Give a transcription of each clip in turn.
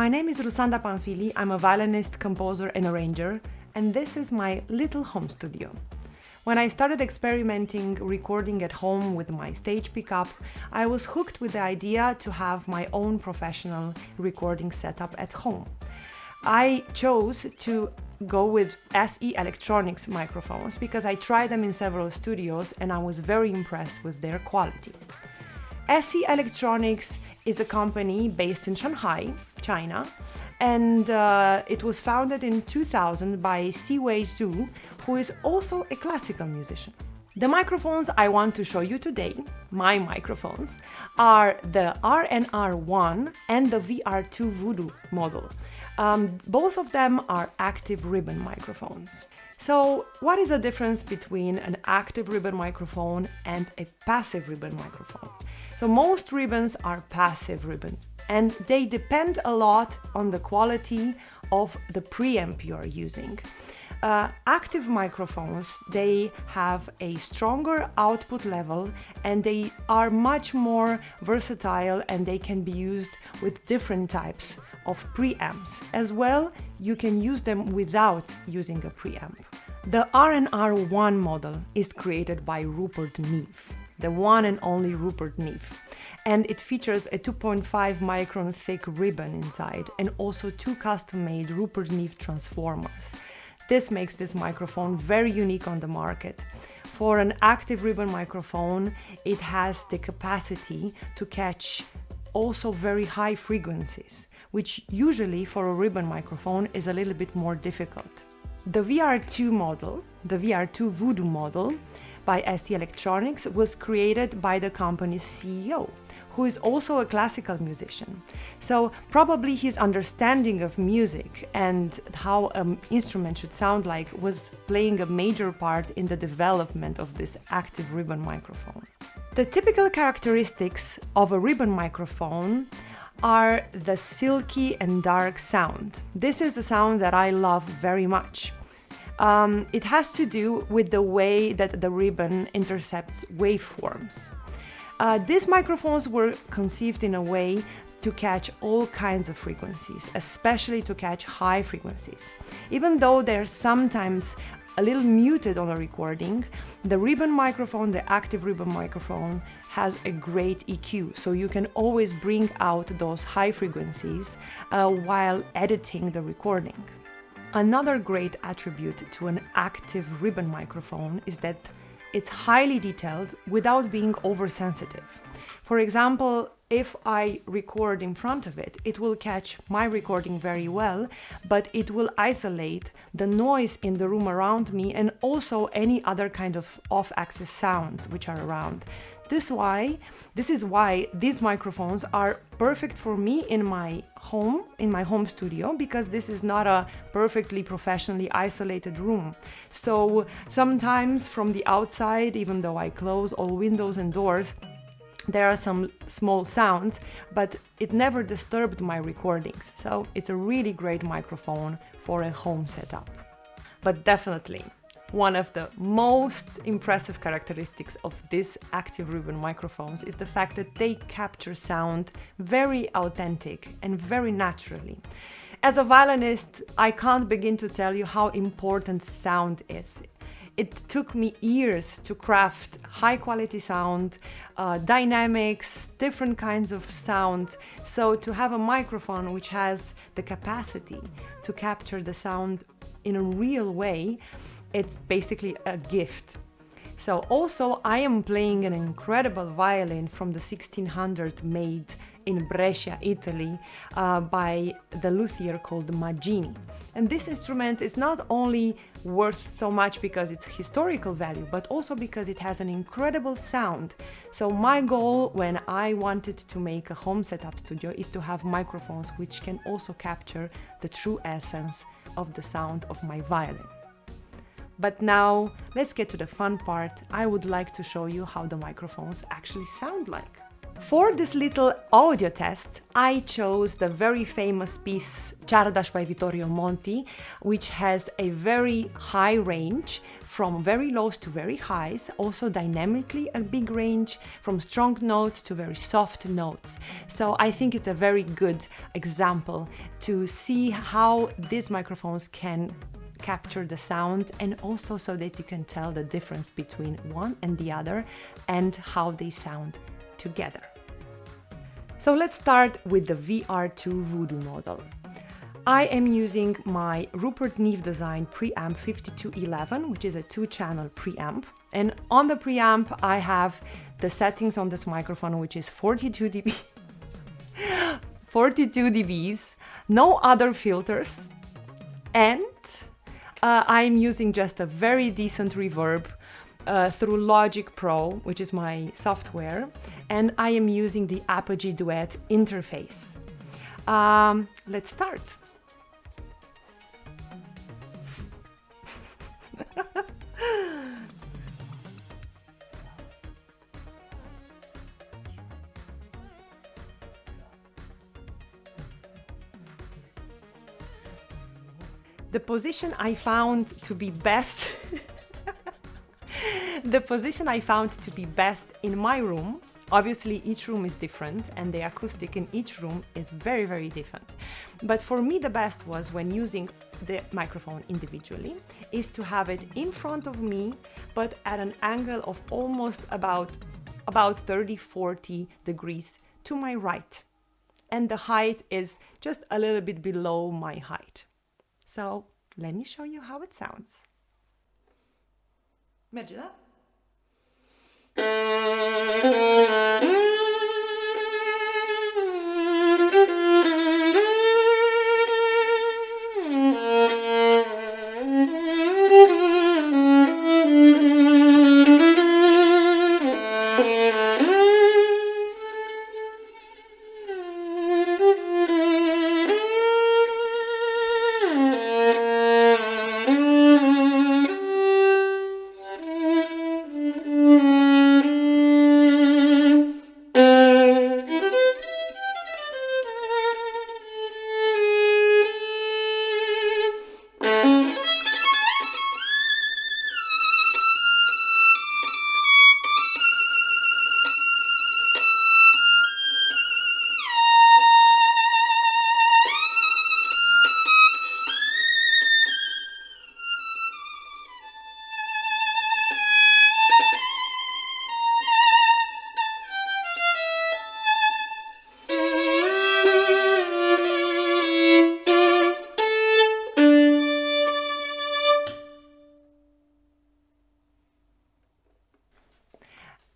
My name is Rusanda Panfili, I'm a violinist, composer and arranger, and this is my little home studio. When I started experimenting recording at home with my stage pickup, I was hooked with the idea to have my own professional recording setup at home. I chose to go with SE Electronics microphones because I tried them in several studios and I was very impressed with their quality. SE Electronics is a company based in Shanghai, China, and it was founded in 2000 by Siwei Zhu, who is also a classical musician. The microphones I want to show you today, my microphones, are the RNR1 and the VR2 Voodoo model. Both of them are active ribbon microphones. So what is the difference between an active ribbon microphone and a passive ribbon microphone? So most ribbons are passive ribbons and they depend a lot on the quality of the preamp you are using. Active microphones, they have a stronger output level and they are much more versatile and they can be used with different types of preamps. As well, you can use them without using a preamp. The RNR1 model is created by Rupert Neve, the one and only Rupert Neve. And it features a 2.5 micron thick ribbon inside and also two custom-made Rupert Neve transformers. This makes this microphone very unique on the market. For an active ribbon microphone, it has the capacity to catch also very high frequencies, which usually for a ribbon microphone is a little bit more difficult. The VR2 model, the VR2 Voodoo model by SE Electronics was created by the company's CEO, who is also a classical musician. So probably his understanding of music and how an instrument should sound like was playing a major part in the development of this active ribbon microphone. The typical characteristics of a ribbon microphone are the silky and dark sound. This is the sound that I love very much. It has to do with the way that the ribbon intercepts waveforms. These microphones were conceived in a way to catch all kinds of frequencies, especially to catch high frequencies. Even though they're sometimes a little muted on a recording, the ribbon microphone, the active ribbon microphone, has a great EQ, so you can always bring out those high frequencies while editing the recording. Another great attribute to an active ribbon microphone is that it's highly detailed without being oversensitive. For example, if I record in front of it, it will catch my recording very well, but it will isolate the noise in the room around me and also any other kind of off-axis sounds which are around. This is why these microphones are perfect for me in my home studio, because this is not a perfectly professionally isolated room. So sometimes from the outside, even though I close all windows and doors, there are some small sounds, but it never disturbed my recordings. So it's a really great microphone for a home setup. But definitely, one of the most impressive characteristics of these active ribbon microphones is the fact that they capture sound very authentic and very naturally. As a violinist, I can't begin to tell you how important sound is. It took me years to craft high quality sound, dynamics, different kinds of sound. So to have a microphone which has the capacity to capture the sound in a real way, it's basically a gift. So also I am playing an incredible violin from the 1600 made in Brescia, Italy, by the luthier called Maggini. And this instrument is not only worth so much because it's historical value, but also because it has an incredible sound. So my goal when I wanted to make a home setup studio is to have microphones which can also capture the true essence of the sound of my violin. But now, let's get to the fun part. I would like to show you how the microphones actually sound like. For this little audio test, I chose the very famous piece Czardaś by Vittorio Monti, which has a very high range from very lows to very highs, also dynamically a big range from strong notes to very soft notes. So I think it's a very good example to see how these microphones can capture the sound, and also so that you can tell the difference between one and the other and how they sound together. So let's start with the VR2 Voodoo model. I am using my Rupert Neve design preamp 5211, which is a 2-channel preamp. And on the preamp, I have the settings on this microphone, which is 42 dB, 42 dBs, no other filters, and I'm using just a very decent reverb through Logic Pro, which is my software, and I am using the Apogee Duett interface. Let's start. The position I found to be best in my room, obviously each room is different and the acoustic in each room is very, very different. But for me the best was, when using the microphone individually, is to have it in front of me but at an angle of almost about 30-40 degrees to my right. And the height is just a little bit below my height. So let me show you how it sounds. Merge.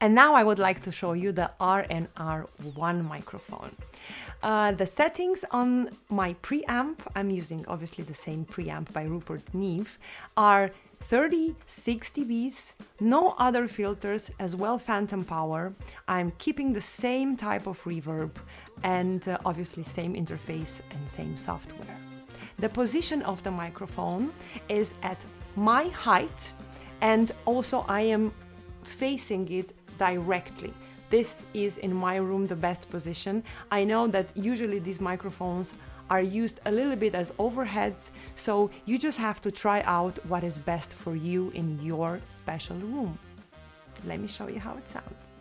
And now I would like to show you the RNR1 microphone. The settings on my preamp, I'm using obviously the same preamp by Rupert Neve, are 36 dBs, no other filters, as well phantom power. I'm keeping the same type of reverb and obviously same interface and same software. The position of the microphone is at my height, and also I am facing it directly. This is in my room the best position. I know that usually these microphones are used a little bit as overheads, so you just have to try out what is best for you in your special room. Let me show you how it sounds.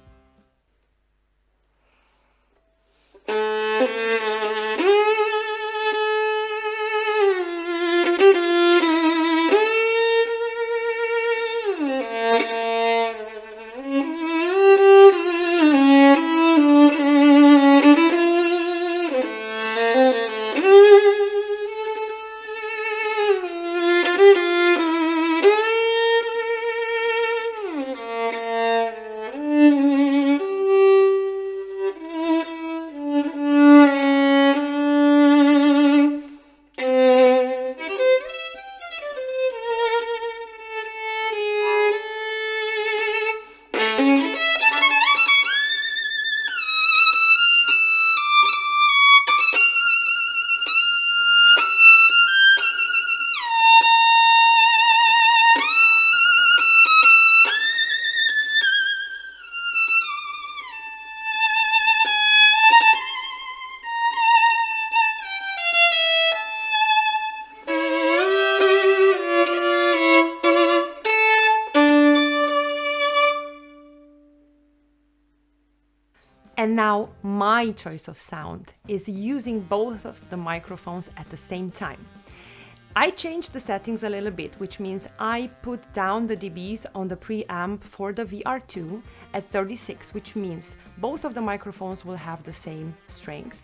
And now my choice of sound is using both of the microphones at the same time. I changed the settings a little bit, which means I put down the dBs on the preamp for the VR2 at 36, which means both of the microphones will have the same strength.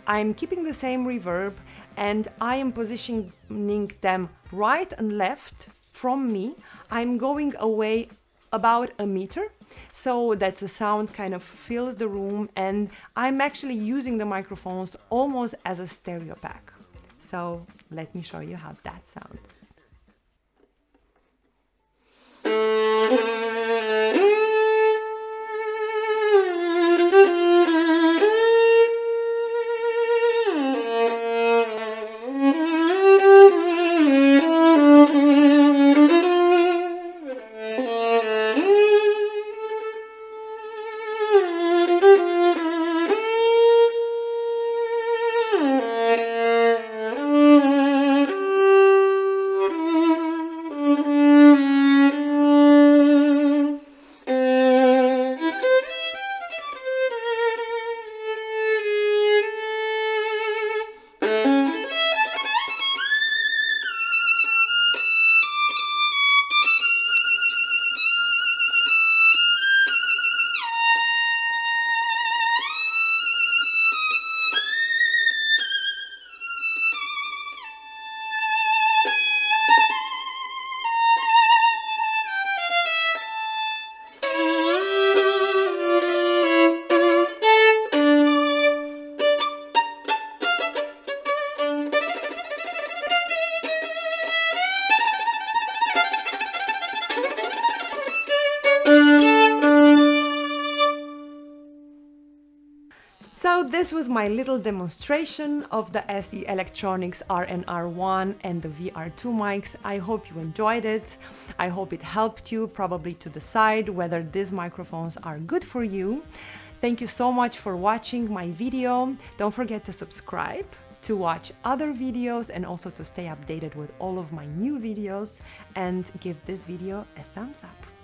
I'm keeping the same reverb, and I am positioning them right and left from me. I'm going away about a meter so that the sound kind of fills the room, and I'm actually using the microphones almost as a stereo pack. So let me show you how that sounds. So this was my little demonstration of the SE Electronics RNR1 and the VR2 mics. I hope you enjoyed it. I hope it helped you probably to decide whether these microphones are good for you. Thank you so much for watching my video. Don't forget to subscribe to watch other videos and also to stay updated with all of my new videos, and give this video a thumbs up.